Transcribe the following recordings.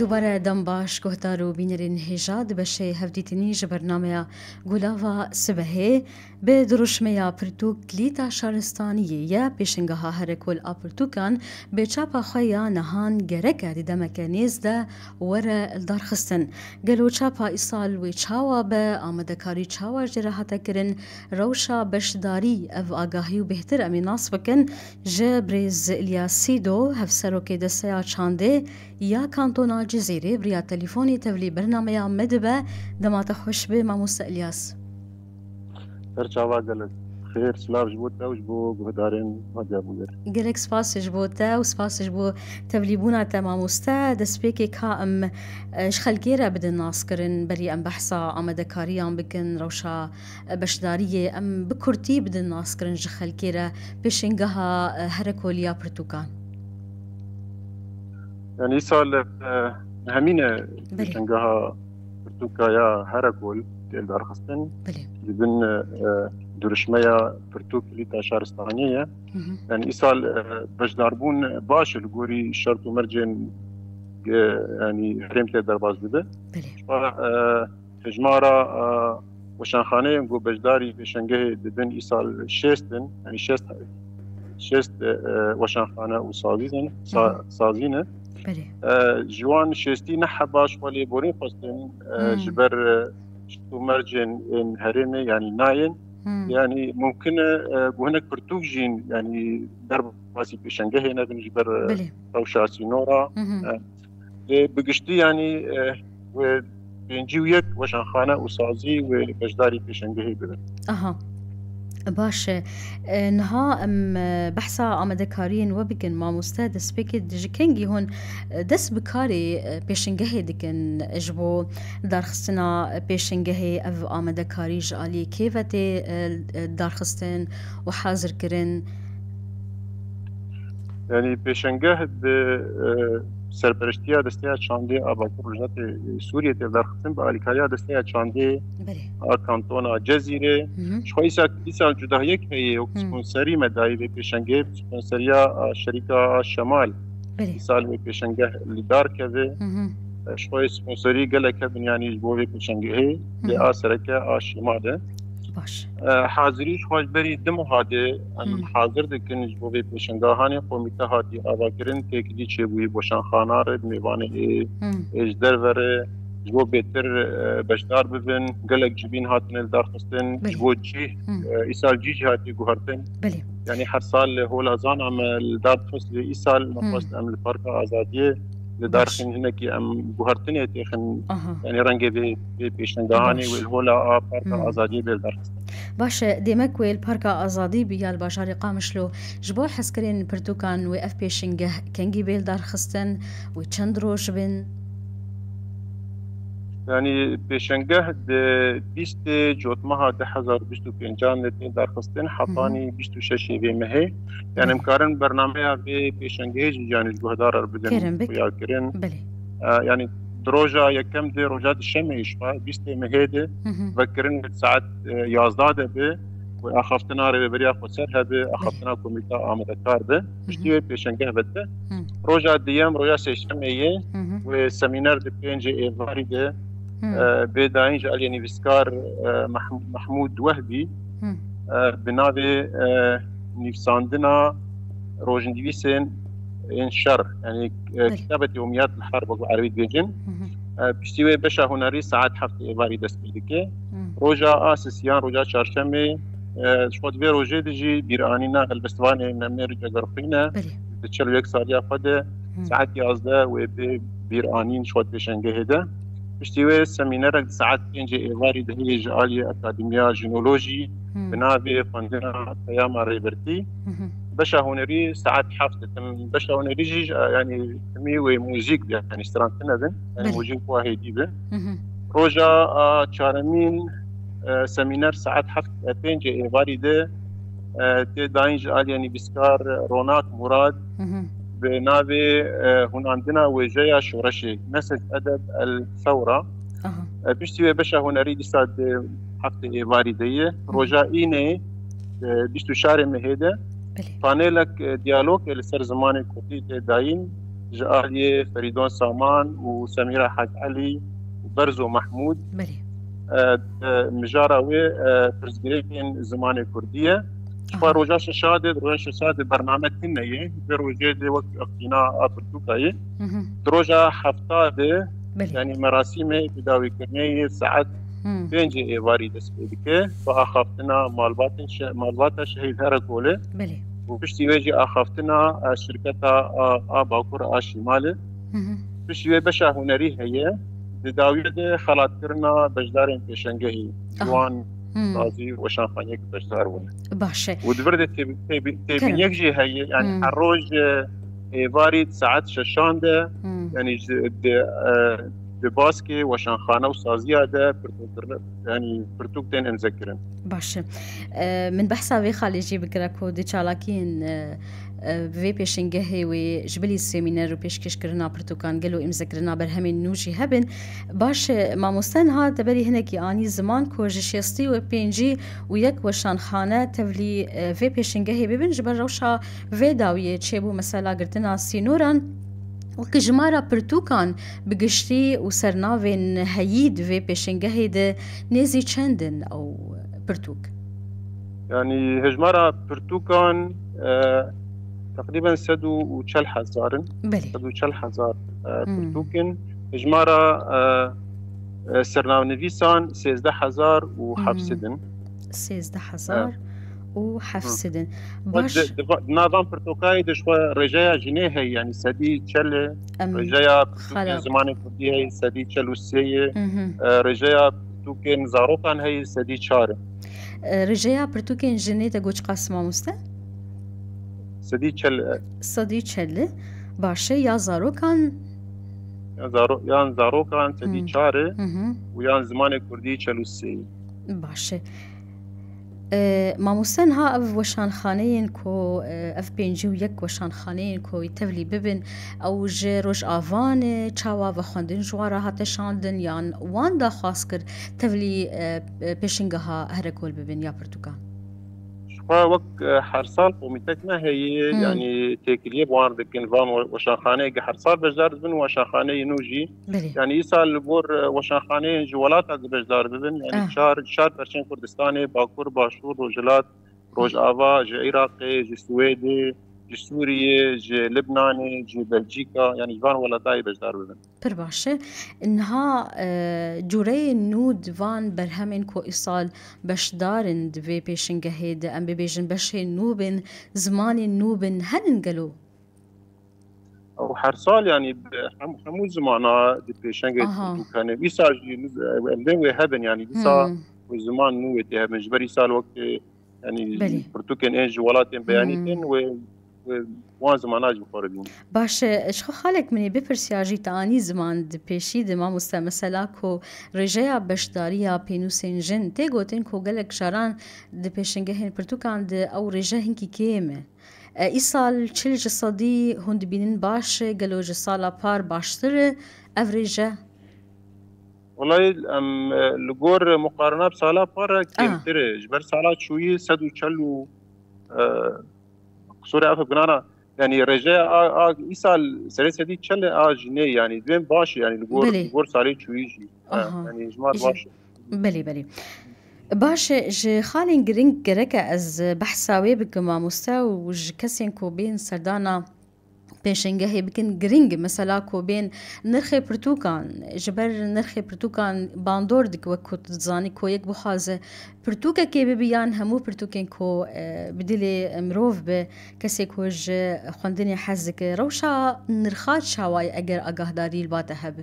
دوباره دم باش گهدارو بینرین هجاد بشه هفدیتنی جبرنامه گلاوا سبهه به دروشمه پرتوک لیتا شارستانیه یا پیشنگاه هر کل آپرتوکان به چاپا خویا نهان گرک دیدمک نیزده ور الدارخستن گلو چاپا ایسال وی چاوا به آمدکاری چاوا جراحتا کرن روشا بشداری او آگاهی و بهتر امی ناس بکن جبریز الیاسیدو هفسرو که دسیا چانده یا کانتونا جزیره بریا تليفوني تولي برنامج مدبه دمات خوش به ماموس الیاس برچاوا گلک خیر سلاف جبوتا و جبو گهدارین هجا بوگر گلک سپاس جبوتا و سپاس جبو توليبونا تماموستا دسبيكي كائم شخلقيرا بدن ناس كرن بري ام بحثا آمدكاريان بكن روشا بشدارية ام بكرتي بدن ناس كرن جخلقيرا بشنگها هركوليا برتوكان يعني سال همينة بشنگها برتوكا يا هركول تيل دارخستن بدن درشمية برتوك ليتا شارستانية يعني إسال بجداربون باش الجوري شرط ومرجن يعني حريمتي درباز بده تجمارة وشانخانة ينقو بجداري بشنگه دبن إسال شيستن يعني شيست وشانخانة وصازين صازينه جوان شيستي نحباش ولي بورين خستن جبر شتو مرجن ان هرمي يعني ناين يعني ممكن هناك برتوجين يعني درب باسي بشنجه هنا بنجبر روشا سينورا بقشتي يعني بنجيويك وشانخانة وصازي وبجداري بشنجه بده باش نها ام بحثا آمدكارين وبكن ما مستاد سبيكي دجكنجي هون دس بكاري بيشنجهي دكن اجبو دارخستنا بيشنجهي اف آمدكاري جالي كيفتي دارخستن وحاضر كرن يعني بيشنجه سرپرشتیا دستیا چانده آباکو رجنات سوریه دارخستن با آلیکاریا دستیا چانده کانتونا جزیره شخصا ایسال جداهیه که یک سپانسری مدعی به پیشنگه سپانسریا شریکا شمال ایسال به پیشنگه لیدار کرده شخص سپانسری گلکه بنیانی جبوه پیشنگه به آسرکه آشماده حاضریش خوش بری دم هاده حاضر دکن جبوه پیشنگاهانی قومیته هاتی آواکرین تکلی چه بوی بوشان خانارد میوانه اجدر وره جبو بهتر بشدار ببین گلک جبین هاتن الدار خستن جبو جی ایسال جی هاتی گوهرتن یعنی هر سال هول ازان عم الدار خست ایسال مفاست عم الپارک آزادیه لدارخن هناك ام بوهرتني تيخن يعني رنجي بي بيشنغاني والهولا بارك ازادي بالدارخستان باش ديمك والبارك ازادي بيال باشاري قامشلو جبو حسكرين برتوكان و اف بيشنغ كنجي بالدارخستان و چندروش بن يعني بيشنغه بيست جوتمها 2025 نتي دارخستان حطاني 26 في مهي يعني مقارن برنامج بيشنغه يعني جهدار بدن ويا كرين يعني دروجا يكم دي روجات الشمعيش بيست مهيده فكرن ساعات يازداد به واخفتنا ربريا خسرها به اخفتنا كوميتا امدكار به مشتي بيشنغه بده روجا ديام روجا سيشمعيه وسيمينار دي بينج ايفاري ده بداينج اليني فيسكار محمود وهبي بنابي نيفساندنا روجنديفيسن انشر يعني كتابة يوميات الحرب العربية بيجن بشتوي بشا هناري ساعات حفظ إباري دست بيدكي روجا آسسيان روجا چارشمي شوات في روجي دجي بيرانينا البستواني نمي رجا غرفينا تشلو يك ساليا فده ساعات يازده وبيرانين شوات بيشنگه هده بشتوي سمينارك ساعات بينجي إباري دهي جالية أكاديميا جينولوجي بنابي فندنا قيام ريبرتي بشا هنري ساعات حفظ بشا هنري جيج يعني مي موزيك يعني سترانتنا بن يعني موزيك واحد بن روجا چارمين سمينار ساعات حفظ بينجي إيفاري ده داينج يعني بسكار روناق مراد بنابي هون عندنا وجاية شورشي مسج أدب الثورة بشتي بشا هنري دي ساد حفظ إيفاري ده روجا إيني بيشتو شارع مهيده پانلك ديالوج لسر زمان كوتي داين جالية فريدون سامان وسميرة حاج علي وبرزو محمود بله مجارة و برزگريكين زمان كردية شفا روجاش شادد روجاش شادد برنامج كنية بروجه دي وقت اقتناء برتوكاية دروجا حفتاده يعني مراسم بداوي كرنية ساعات بينجي ايواري دسبيدكه فاخافتنا مالبات شهيد هرقوله بله وبشتي ويجي اخافتنا شركتها باكور شماله بشتي بشا هنري هي داويد خلات كرنا بجدارين بشنگهي جوان رازي وشانخانيك بجدارون باشه ودبرد تبين يجي هي يعني حروج ايواري ساعات ششانده يعني باسكي وشانخانه وسازيه ده يعني برتوكتين انذكرن باشه من بحثا وی خارجی بکرکو دی چالاکین وی پیشنگهی و جبلی سیمینار و پیشکش کرنا پرتوکان گلو امذکرنا بر همین نوشی هبن باشه ماموستن ها تبری هنکی آنی زمان کو جشیستی و پینجی و یک وشانخانه تبلی وی پیشنگهی ببین جبر روشا وی داویه چه بو مثلا گرتنا سینوران وكي جمارة برتوكان بقشتي وسرناوين هيد في بيشنجهي ده نيزي تشندن أو برتوك يعني هجمارة برتوكان تقريبا سدو وشل حزارن سدو وشل حزار برتوكن هجمارة سرناو نفيسان 16,000 وحفسدن 16,000 وحفسدن باش نظام برتوكاي دشوا رجايا جنيه يعني سدي تشل رجايا زمان كردي هي سدي تشل سي رجايا برتوكين زاروكان هي سدي شار رجايا برتوكين جنيه تقوش قاسمه مستا سدي تشل باشه يا زاروكان يان زاروكان سدي شار ويان زمان كردي تشل سي باشه ماموستن ها اف وشان خانين كو اف بينجي ويك وشان خانين كو يتفلي ببن او جي روش آوان چاوا و خوندن جوارا هات شاندن يان وان دا خاص كر تفلي بيشنگها هركول ببن يا برتوكان شفا وك حرصال قوميتك ما هي يعني تيكليه بوان دكين فان وشان خاني حرصال بجدار بن وشان خاني نوجي يعني يسال بور وشان خاني جولات بجدار بن يعني شار برشين كردستاني باكور باشور روجلات روج آوا جي عراقي جي سويدي جي سوريا جي لبناني جي بلجيكا يعني فان ولا داي بجدار بن پر باشه انها جوره نود وان برهمن کو اصال بشدارن دوی پیشنگه ده ام ببیجن بشه نوبن زمان نوبن هننگلو او حرصال يعني حمو زمانا دي پیشنگه كان بيسا لو هبن يعني بيسا وزمان نوت هبن جبري سال وقت يعني برتوكن ايج ولاتين بيانيتين وان زماناج بخوردين باشه اشخو خالك مني بپرسیاجی تانی زمان د پیشی د ما مثلا کو رجایا بشداریا پینوسین جن ته گوتن کو گلک شاران د پیشنگهن پرتوکان د او رجاهن کی کیمه ایسال چل جسدی هند بینن باشه گلو جسالا پار باشتر افریجه والله لغور مقارنه بسالا بار كتير جبر سالا شويه سدو تشلو سوري عفوا بنانا يعني رجاء إيسال سلسلة تشل جنيه يعني دوين باش يعني لغور سالي شويجي يعني جمار باش بلي باش ج خالين جرينج جركا از بحثاوي بكما مستوى وج كسين كوبين سردانا پیشنگهی بکن گرینگ مثلا کو بین نرخ پرتوکان جبر نرخ پرتوکان باندور دک وکو تزانی کو یک بخازه پرتوکا کی ببیان همو پرتوکن کو بدلی مروف به کسی کوج خوندنی حزک روشا نرخات شوای اگر آگاهداری الباته هب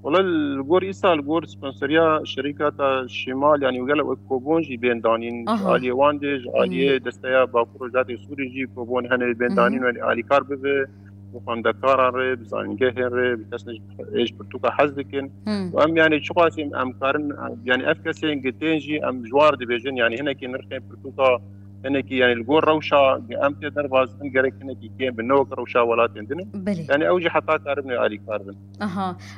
والله الجور إيسا الجور سبونسريا شركات الشمال يعني وقال كوبون جي بين دانين آلية واندج آلية دستيا باكورو ذاتي سوري جي كوبون هن بين دانين وآلي كاربه وخاندكار رب زانجه رب بتسنج إيش برتوكا حزكن وأم يعني شو قاسم أم كارن يعني أفكسين قتينجي أم جوار دبيجن يعني هنا كي نرخي برتوكا هناك يعني الجور روشة أم تقدر بازن جرك هناك كيم بنوك روشة ولا تندن يعني أوجي حتى كاربن آلي كاربن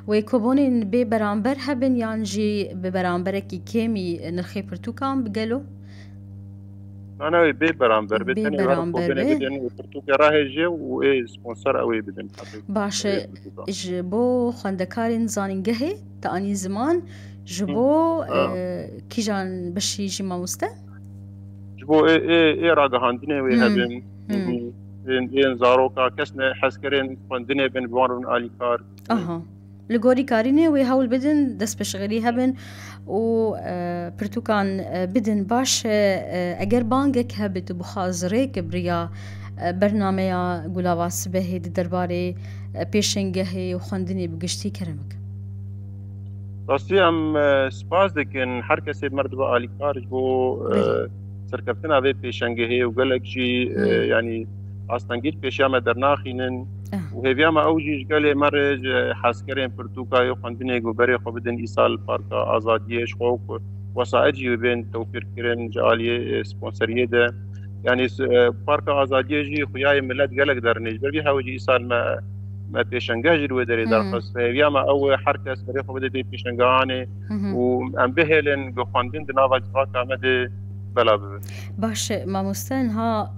ويكوبونين ببرامبر هبن يعني جي ببرامبر كي كيمي نرخي برتوكام بقالو انا بي برامبر بي بتني ورا برامبر خوبنا بي بدن وبرتوكا راهي و اي سبونسر اوي بدن باش جبو خواندكارين زانينجهي تاني زمان جبو كيجان بشي جي ماموستا جبو اي راغا هاندني وي هبن هم ان زاروكا كسنا حسكرين خوندني بن بوارن اليكار اها لگوری کارینه و هول بدن دست بشغلی هبن و پرتوکان بدن باش اگر بانگک هبت بخازره کبریا برنامه یا گلاوا سبهی درباره پیشنگهی و خوندنی بگشتی کرمک راستی ام سپاس دکن هر کسی مرد با اليكار جبو سرکفتنا به پیشنگهی و گلک جی یعنی استنگیت پیشیام درناخینن و هیویام اوجیش گله مرج حسکرین پرتوکای خوندنی گوبری خو بدن ایسال پارکا آزادیش خو وسائجی بین توفیر کرن جالی سپانسریه ده یعنی پارکا آزادیه جی خویای ملت گلک درنیج بری هاوجی ایسال ما پیشنگه جلوه داری در خص هیویام او هر کس بری خو بدن پیشنگهانه و ام بهلن گو خوندن دناوا جفاکا مده بلا ببه باش ماموستان ها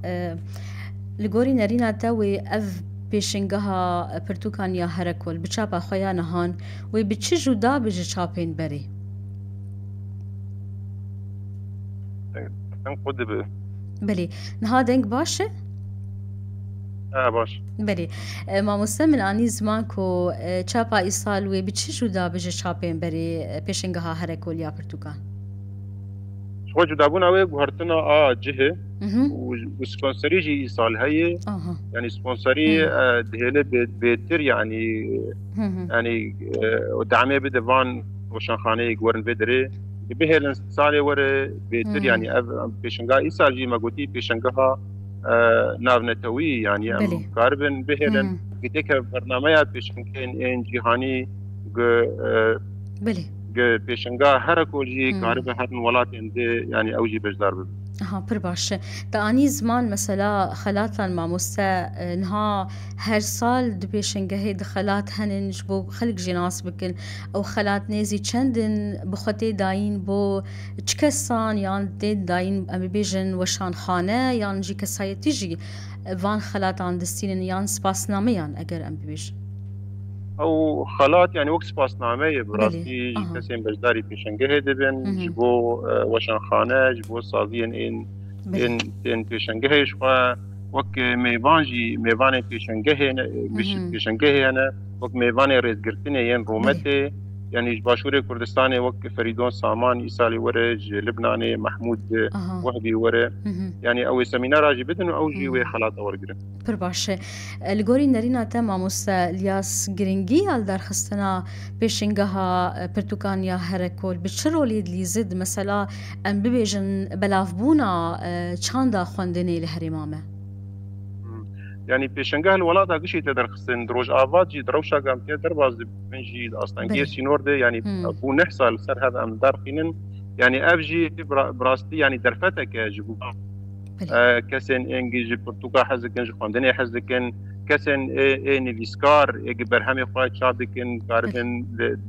لگوری نرینا تاوی اف پیشنگها پرتوکان یا هرکول بچاپا خویا نهان و بچه جدا بجه چاپین بری خود به بلی نها دنگ باشه؟ باش بلی ماموستا من آنی زمان کو چاپا ایسال و بچه جدا بجه چاپین بری پیشنگها هرکول یا پرتوکان شو جدابون اوه گوهرتنا جهه و سپونسری جي إيصال هي يعني سبونسري دهيله بيتر يعني ودعمه بدفان وشانخانه يقورن بدري بهيلن سالي ور بيتر يعني بيشنغا إيصال جي ما قلتي بيشنغها نافنتوي يعني قاربن بهيلن قلتك برنامجات بيشنكين إن جهاني بلي بيشنغا هركول جي قاربن هرن ولاتين دي يعني أوجي بجدار ببن پر باشه تا زمان مثلا خلاتان ماموستا نها هر سال دبیشنگهی دخلات هنن جبو خلق جناس بکن او خلات نيزي چندن بخوتي داين بو چکسان یان دين داين امی بیجن وشان خانه یان جي کسای تیجی وان خلاتان دستینن یان سپاسنامه یان اگر ام بیج او خلات يعني وقت سپاسنامه براسي كسين بجداري بيشنگه دبن جبو وشان خانه جبو سازين ان بيشنگه شخوا وك ميوان بيشنگه بيشنگه انا وك ميوان رزگرتنه ين رومته يعني باشور كردستان وك فريدون سامان إيسالي ورج لبناني محمود وهبي ورا يعني او سمينار راجي بدن او جي وي خلاط اورگرن پر باشه لگوری نرینا تا ماموستا الیاس گرینگی ال در خستنا پیشنگها پرتوکان یا هرکول بچرولی لیزد مثلا ام ببیجن بلافبونا چاندا خوندنی لهریمامه يعني بيشنگه الولاد هاكشي تدر خصن دروج آفاد جي دروشا قام تدر باز بنجي أصلاً سينور ده يعني أبو نحصل سر هذا أم دارقينن يعني أبجي براستي يعني درفتك جبو كسن إنجي برتوكا حزكن جخوندني حزكن كسن نيفيسكار برهمي خواهد شابكن كاربن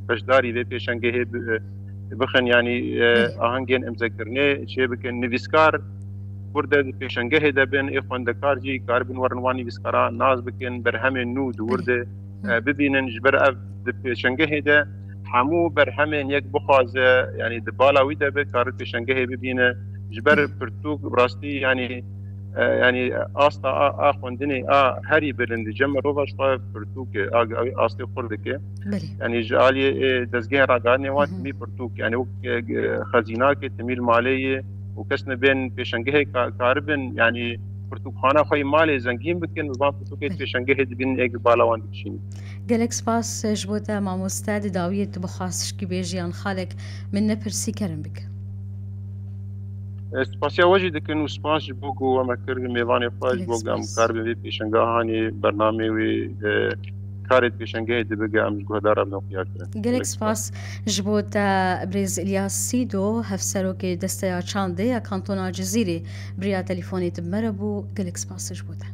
بجداري ده بيشنگه بخن يعني آهنگين امذكرني شي بكن نيفيسكار برده پیشنگه دبن ای خوندکار جی کاربن ورنوانی وسکرا ناز بکن برهم نو دورده ببینن جبر اف پیشنگه ده همو برهم یک بخوازه يعني دبالاوی ده به کار پیشنگه ببینه جبر پرتوک براستی يعني استا خوندني هری بلند جمع روش خو پرتوک استی خوردکه يعني جالي دزگه راگانی وات می پرتوک يعني خزینه که تمیل مالیه وكسنا بين بيشنگه كاربن يعني برتوخانه خوي مالي زنگين بكن وزان برتوكيت بيشنگه دبين ايك بالاوان بكشين گلکس پاس جبوتا ماموستا داویت بخواستش کی بیجیان خالق من نپرسی کرم بک سپاسیا وجه دکن و سپاس بوگو وما کرد میوانی خواهش بوگم کاربن بيشنگه هاني برنامه و كارت بيشنگه دبگه امش گهدار ابن قیاد کرن گلکس پاس جبوتا بريز الياس سيدو هفسروكي دستا چانده کانتونا جزيري بريا تليفوني تبمربو گلکس پاس جبوتا